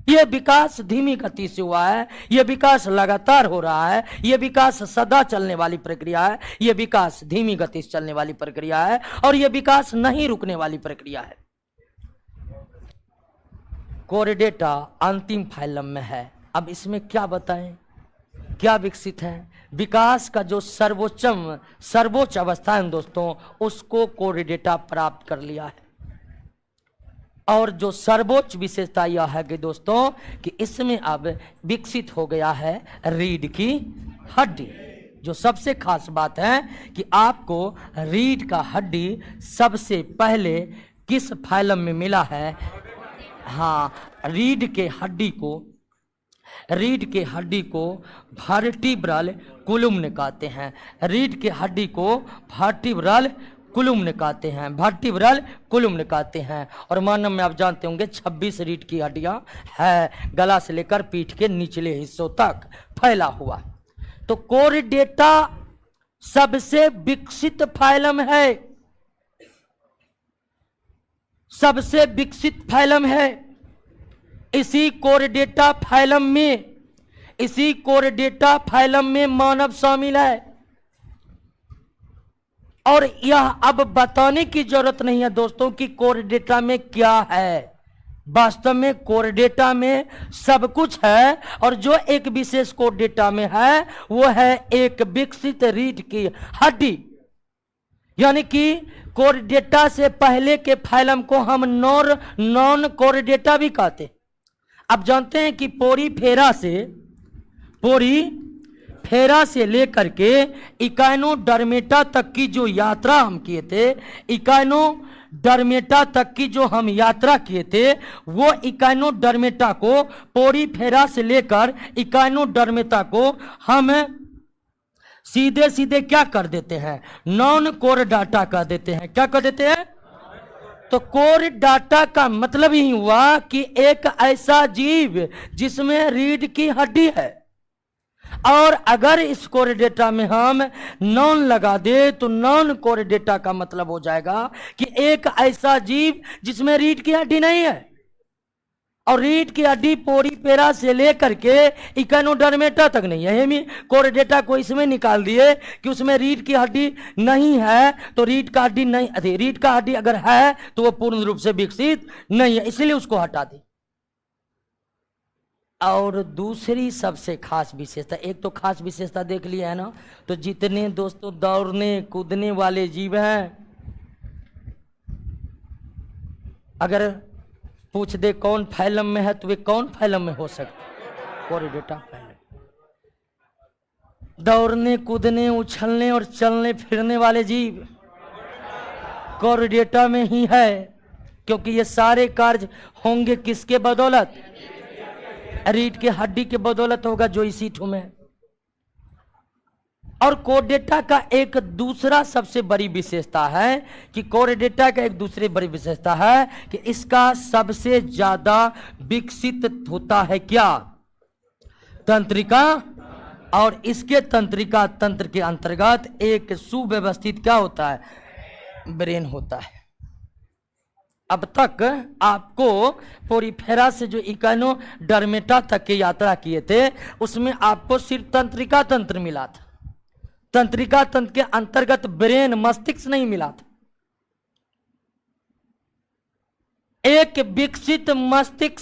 यह विकास धीमी गति से हुआ है, यह विकास लगातार हो रहा है, यह विकास सदा चलने वाली प्रक्रिया है, यह विकास धीमी गति से चलने वाली प्रक्रिया है, और यह विकास नहीं रुकने वाली प्रक्रिया है। कोरिडेटा अंतिम फाइलम में है। अब इसमें क्या बताएं, क्या विकसित है? विकास का जो सर्वोच्च अवस्था है दोस्तों, उसको कोरिडेटा प्राप्त कर लिया है। और जो सर्वोच्च विशेषता यह है कि दोस्तों कि इसमें अब विकसित हो गया है रीढ़ की हड्डी। जो सबसे खास बात है कि आपको रीढ़ का हड्डी सबसे पहले किस फाइलम में मिला है? हाँ, रीढ़ के हड्डी को वर्टिब्रल कुलुम्न कहते हैं। रीढ़ के हड्डी को वर्टिब्रल कुलुम्न कहते हैं, वर्टिब्रल कुलुम्न कहते हैं। और मानव में आप जानते होंगे 26 रीढ़ की हड्डियां है, गला से लेकर पीठ के निचले हिस्सों तक फैला हुआ। तो कोरिडेटा सबसे विकसित फाइलम है, सबसे विकसित फाइलम है। इसी कोरिडेटा फाइलम में मानव शामिल है। और यह अब बताने की जरूरत नहीं है दोस्तों कि कोरिडेटा में क्या है। वास्तव में कोरिडेटा में सब कुछ है, और जो एक विशेष कोरिडेटा में है वो है एक विकसित रीढ़ की हड्डी। यानी कि कोरिडेटा से पहले के फाइलम को हम नॉन कोरिडेटा भी कहते। अब जानते हैं कि पोरीफेरा से लेकर के इकाइनोडर्मेटा तक की जो यात्रा हम किए थे, इकाइनोडर्मेटा तक की जो हम यात्रा किए थे, वो इकाइनोडर्मेटा को पोरीफेरा से लेकर इकाइनोडर्मेटा को हम सीधे सीधे क्या कर देते हैं? नॉन कोरिडेटा कह देते हैं। क्या कह देते हैं? तो कोरिडेटा का मतलब ही हुआ कि एक ऐसा जीव जिसमें रीढ़ की हड्डी है। और अगर इस कोरिडेटा में हम नॉन लगा दे तो नॉन कोरिडेटा का मतलब हो जाएगा कि एक ऐसा जीव जिसमें रीढ़ की हड्डी नहीं है। और रीढ़ की हड्डी पोरीफेरा से लेकर के इकाइनोडर्मेटा तक नहीं है। हेमी कोरिडेटा को इसमें निकाल दिए कि उसमें रीढ़ की हड्डी नहीं है, तो रीढ़ का हड्डी नहीं, रीढ़ का हड्डी अगर है तो वो पूर्ण रूप से विकसित नहीं है, इसलिए उसको हटा दी। और दूसरी सबसे खास विशेषता, एक तो खास विशेषता देख लिया है ना, तो जितने दोस्तों दौड़ने कूदने वाले जीव हैं, अगर पूछ दे कौन फाइलम में है तो वे कौन फाइलम में हो सकते? कोरिडेटा फाइलम। दौड़ने कूदने उछलने और चलने फिरने वाले जीव कोरिडेटा में ही है, क्योंकि ये सारे कार्य होंगे किसके बदौलत? रीढ़ के हड्डी के बदौलत होगा, जो इसी ठू में। और कोर्डेटा का एक दूसरा सबसे बड़ी विशेषता है कि कोर्डेटा का एक दूसरी बड़ी विशेषता है कि इसका सबसे ज्यादा विकसित होता है क्या? तंत्रिका। और इसके तंत्रिका तंत्र के अंतर्गत एक सुव्यवस्थित क्या होता है? ब्रेन होता है। अब तक आपको पोरीफेरा से जो इकाइनोडर्मेटा तक की यात्रा किए थे उसमें आपको सिर्फ तंत्रिका तंत्र मिला था। तंत्रिका तंत्र के अंतर्गत ब्रेन मस्तिष्क नहीं मिला था। एक विकसित मस्तिष्क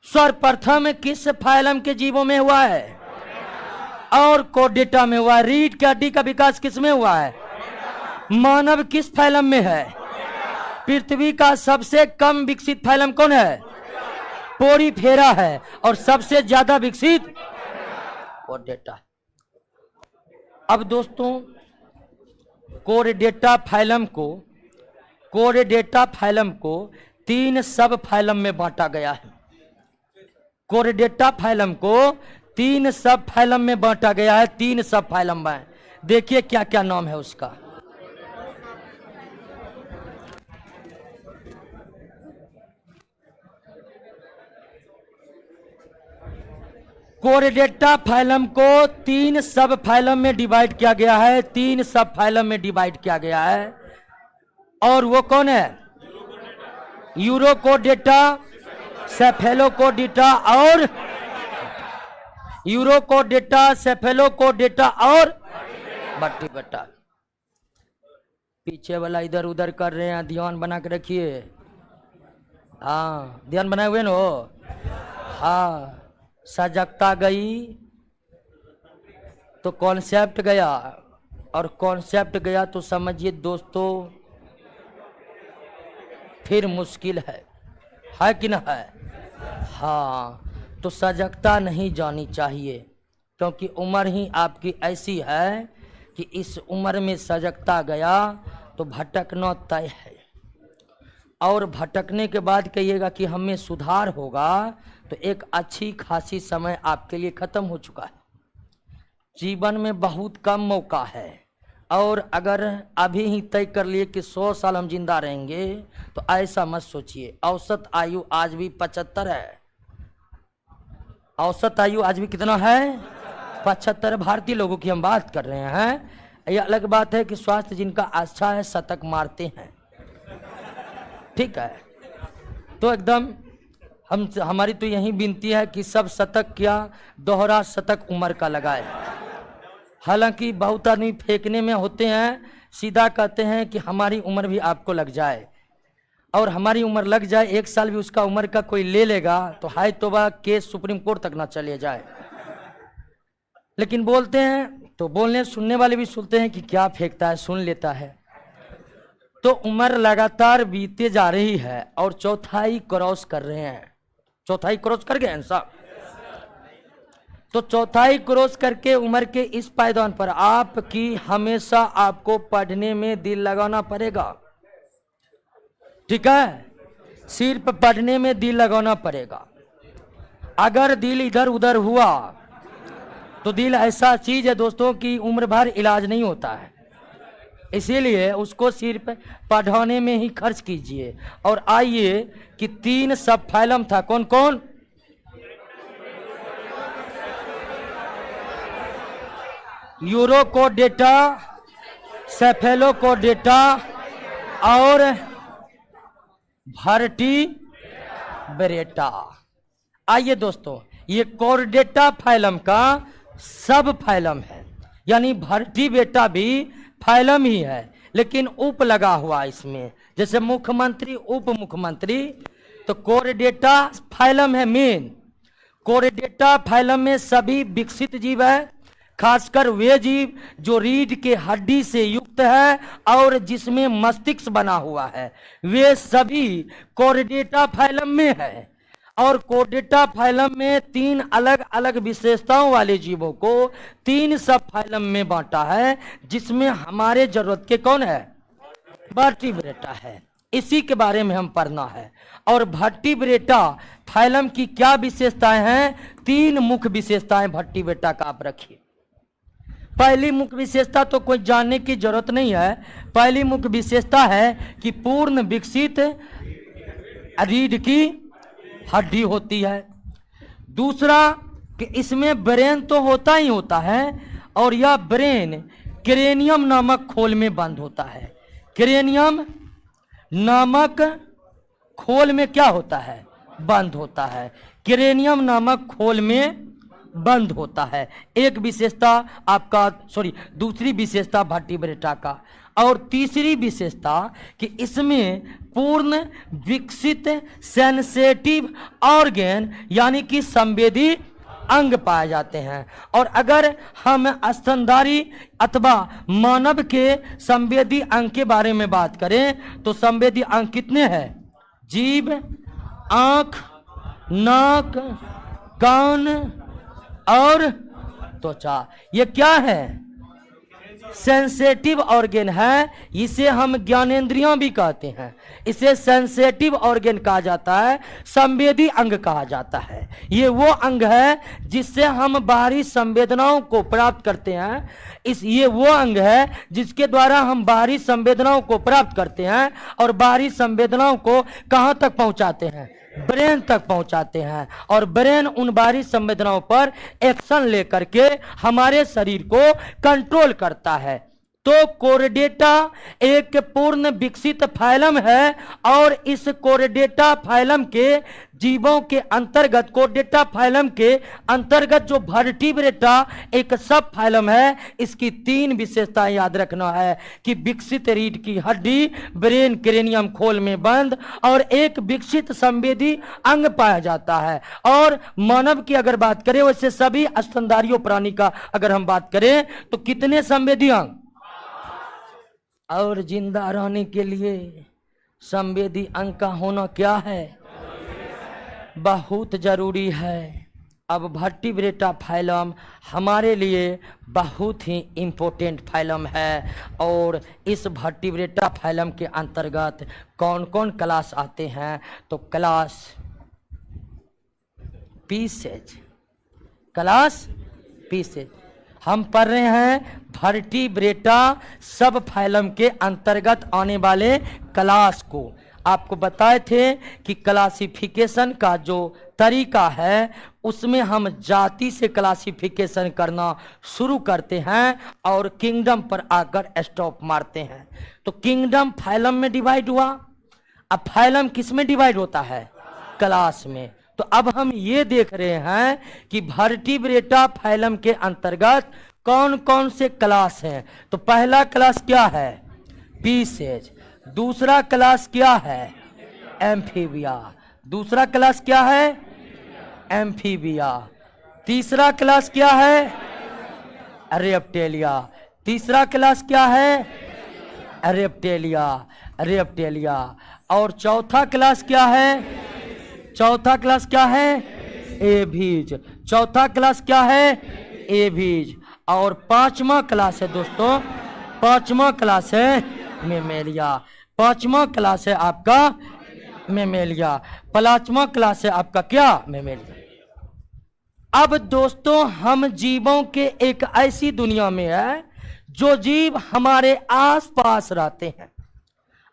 सर्वप्रथम किस फाइलम के जीवों में हुआ है? और कोर्डेटा में हुआ है। रीढ़ की हड्डी का विकास किस में हुआ है? मानव किस फाइलम में है? पृथ्वी का सबसे कम विकसित फाइलम कौन है? पोरीफेरा है। और सबसे ज्यादा विकसित कोर्डेटा। अब दोस्तों कोर्डेटा फाइलम को 3 सब फाइलम में बांटा गया है। कोर्डेटा फाइलम को 3 सब फाइलम में बांटा गया है। 3 सब फाइलम में देखिए क्या क्या नाम है उसका। कोर्डेटा फाइलम को 3 सब फाइलम में डिवाइड किया गया है। 3 सब फाइलम में डिवाइड किया गया है। और वो कौन है? यूरोकोर्डेटा, सेफेलोकोर्डेटा और वर्टिब्रेटा। पीछे वाला इधर उधर कर रहे हैं, ध्यान बना के रखिए। हाँ, ध्यान बनाए हुए ना? हाँ, सजगता गई तो कॉन्सेप्ट गया, और कॉन्सेप्ट गया तो समझिए दोस्तों फिर मुश्किल है कि ना है? हाँ, तो सजगता नहीं जानी चाहिए, क्योंकि उम्र ही आपकी ऐसी है कि इस उम्र में सजगता गया तो भटकना तय है। और भटकने के बाद कहिएगा कि हमें सुधार होगा तो एक अच्छी खासी समय आपके लिए खत्म हो चुका है। जीवन में बहुत कम मौका है, और अगर अभी ही तय कर लिए कि 100 साल हम जिंदा रहेंगे तो ऐसा मत सोचिए। औसत आयु आज भी 75 है। औसत आयु आज भी कितना है? 75। भारतीय लोगों की हम बात कर रहे हैं। यह अलग बात है कि स्वास्थ्य जिनका अच्छा है शतक मारते हैं, ठीक है? तो एकदम हमारी तो यही विनती है कि सब शतक क्या दोहरा शतक उम्र का लगाए। हालांकि बहुत आदमी फेंकने में होते हैं, सीधा कहते हैं कि हमारी उम्र भी आपको लग जाए, और हमारी उम्र लग जाए 1 साल भी उसका उम्र का कोई ले लेगा तो हाय तोबा, केस सुप्रीम कोर्ट तक ना चले जाए। लेकिन बोलते हैं तो बोलने सुनने वाले भी सुनते हैं कि क्या फेंकता है, सुन लेता है। तो उम्र लगातार बीते जा रही है और चौथाई क्रॉस कर रहे हैं। चौथाई क्रॉस कर गए हैं साहब। तो चौथाई क्रॉस करके उम्र के इस पायदान पर आपकी हमेशा आपको पढ़ने में दिल लगाना पड़ेगा, ठीक है? सिर्फ पढ़ने में दिल लगाना पड़ेगा। अगर दिल इधर उधर हुआ तो दिल ऐसा चीज है दोस्तों कि उम्र भर इलाज नहीं होता है। इसीलिए उसको सिर्फ पढ़ाने में ही खर्च कीजिए। और आइए कि 3 सब फाइलम था, कौन कौन? यूरोकोर्डेटा, सेफेलोकोर्डेटा और वर्टिब्रेटा। आइए दोस्तों, ये कोर्डेटा फाइलम का सब फाइलम है, यानी वर्टिब्रेटा भी फाइलम ही है, लेकिन उप लगा हुआ इसमें, जैसे मुख्यमंत्री उप मुख्यमंत्री। तो कोर्डेटा फाइलम है मेन। कोर्डेटा फाइलम में सभी विकसित जीव है, खासकर वे जीव जो रीढ़ के हड्डी से युक्त है और जिसमें मस्तिष्क बना हुआ है, वे सभी कोर्डेटा फाइलम में है। और कोर्डेटा फाइलम में 3 अलग अलग विशेषताओं वाले जीवों को 3 सब फाइलम में बांटा है, जिसमें हमारे जरूरत के कौन है? वर्टिब्रेटा है। इसी के बारे में हम पढ़ना है। और वर्टिब्रेटा फाइलम की क्या विशेषताएं हैं? 3 मुख्य विशेषताएं वर्टिब्रेटा का आप रखिए। पहली मुख्य विशेषता तो कोई जानने की जरूरत नहीं है। पहली मुख्य विशेषता है कि पूर्ण विकसित रीढ़ की हड्डी होती है। दूसरा कि इसमें ब्रेन तो होता ही होता है और यह ब्रेन क्रेनियम नामक खोल में बंद होता है। क्रेनियम नामक खोल में क्या होता है? बंद होता है। क्रेनियम नामक खोल में बंद होता है। एक विशेषता आपका दूसरी विशेषता वर्टिब्रेटा का। और तीसरी विशेषता कि इसमें पूर्ण विकसित सेंसेटिव ऑर्गन यानी कि संवेदी अंग पाए जाते हैं। और अगर हम स्तनधारी अथवा मानव के संवेदी अंग के बारे में बात करें तो संवेदी अंग कितने हैं? जीभ, आंख, नाक, कान और त्वचा। ये क्या है? सेंसेटिव ऑर्गन है। इसे हम ज्ञानेंद्रियां भी कहते हैं। इसे सेंसेटिव ऑर्गन कहा जाता है, संवेदी अंग कहा जाता है। ये वो अंग है जिससे हम बाहरी संवेदनाओं को प्राप्त करते हैं। ये वो अंग है जिसके द्वारा हम बाहरी संवेदनाओं को प्राप्त करते हैं और बाहरी संवेदनाओं को कहां तक पहुंचाते हैं? ब्रेन तक पहुंचाते हैं। और ब्रेन उन बाहरी संवेदनाओं पर एक्शन लेकर के हमारे शरीर को कंट्रोल करता है। तो कोर्डेटा एक पूर्ण विकसित फाइलम है और इस कोर्डेटा फाइलम के जीवों के अंतर्गत, कोर्डेटा फाइलम के अंतर्गत जो वर्टिब्रेटा एक सब फाइलम है, इसकी 3 विशेषताएं याद रखना है कि विकसित रीढ़ की हड्डी, ब्रेन क्रेनियम खोल में बंद और एक विकसित संवेदी अंग पाया जाता है। और मानव की अगर बात करें, वैसे सभी स्तनधारियों प्राणी का अगर हम बात करें तो कितने संवेदी अंग? और जिंदा रहने के लिए संवेदी अंग का होना क्या है? बहुत जरूरी है। अब वर्टिब्रेटा फाइलम हमारे लिए बहुत ही इम्पोर्टेंट फाइलम है। और इस वर्टिब्रेटा फाइलम के अंतर्गत कौन कौन क्लास आते हैं? तो क्लास पीसेज, क्लास पीसेज हम पढ़ रहे हैं वर्टिब्रेटा सब फाइलम के अंतर्गत आने वाले क्लास को। आपको बताए थे कि क्लासिफिकेशन का जो तरीका है उसमें हम जाति से क्लासिफिकेशन करना शुरू करते हैं और किंगडम पर आकर स्टॉप मारते हैं। तो किंगडम फाइलम में डिवाइड हुआ। अब फाइलम किस में डिवाइड होता है? क्लास में। तो अब हम ये देख रहे हैं कि वर्टिब्रेटा फाइलम के अंतर्गत कौन कौन से क्लास हैं। तो पहला क्लास क्या है? पीसेज। दूसरा क्लास क्या है? एम्फीबिया। दूसरा क्लास क्या है? एम्फीबिया। तीसरा क्लास क्या है? रेप्टेलिया। तीसरा क्लास क्या है? Reptilia, Reptilia. और चौथा क्लास क्या है? चौथा क्लास क्या है? एवीज। चौथा क्लास क्या है? एवीज। और 5वां क्लास है दोस्तों, 5वां क्लास है मेमेलिया। 5वां क्लास है आपका मेमेलिया। 5वां क्लास है आपका क्या? मेमेलिया। अब दोस्तों हम जीवों के एक ऐसी दुनिया में है जो जीव हमारे आसपास रहते हैं।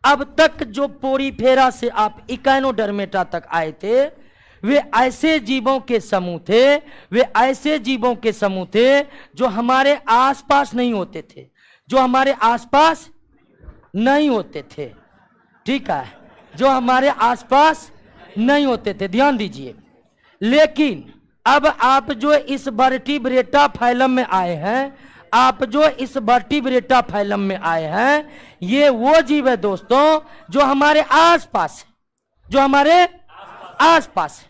अब तक जो पोरीफेरा से आप इकाइनोडर्मेटा तक आए थे, वे ऐसे जीवों के समूह थे, वे ऐसे जीवों के समूह थे जो हमारे आसपास नहीं होते थे, जो हमारे आसपास नहीं होते थे। ठीक है, जो हमारे आसपास नहीं होते थे, ध्यान दीजिए। लेकिन अब आप जो इस वर्टिब्रेटा फाइलम में आए हैं, आप जो इस वर्टिब्रेटा फाइलम में आए हैं, ये वो जीव है दोस्तों जो हमारे आसपास है, जो हमारे आसपास है।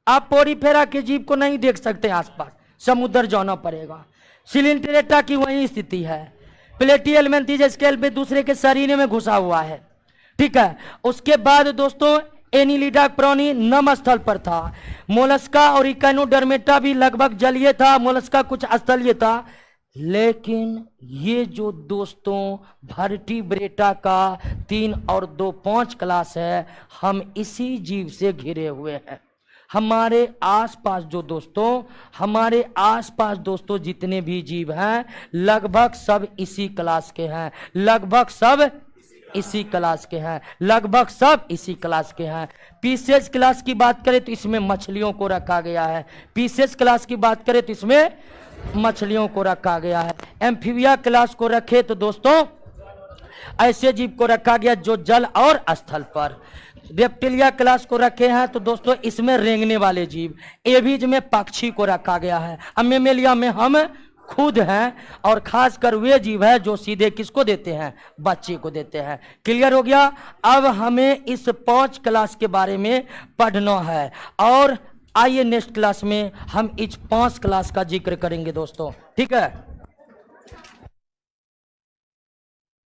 आप पोरीफेरा के जीव को नहीं देख सकते आसपास, समुद्र जाना पड़ेगा। सिलिंट्रेटा की वही स्थिति है। प्लेटिहेल्मिन्थेस स्केल पे दूसरे के शरीर में घुसा हुआ है। ठीक है, उसके बाद दोस्तों एनिलिडा प्राणी नम स्थल पर था। मोलस्का और इकाइनोडर्मेटा भी लगभग जलीय था, मोलस्का कुछ स्थलीय था। लेकिन ये जो दोस्तों वर्टिब्रेटा का 3 और 2 5 क्लास है, हम इसी जीव से घिरे हुए हैं। हमारे आसपास जो दोस्तों, हमारे आसपास दोस्तों जितने भी जीव हैं लगभग सब इसी क्लास के हैं, लगभग सब इसी क्लास के हैं, लगभग सब इसी क्लास के हैं। पीसेज क्लास की बात करें तो इसमें मछलियों को रखा गया है, पीसेज क्लास की बात करें तो इसमें मछलियों को रखा गया है। एम्फीबिया क्लास को रखे तो दोस्तों ऐसे जीव को रखा गया जो जल और स्थल पर। रेप्टिलिया क्लास को रखे हैं तो दोस्तों इसमें रेंगने वाले जीव। एविज में पक्षी को रखा गया है। मेमेलिया में हम खुद हैं और खासकर वे जीव है जो सीधे किसको देते हैं, बच्चे को देते हैं। क्लियर हो गया। अब हमें इस 5 क्लास के बारे में पढ़ना है और आइए नेक्स्ट क्लास में हम इस 5 क्लास का जिक्र करेंगे दोस्तों, ठीक है।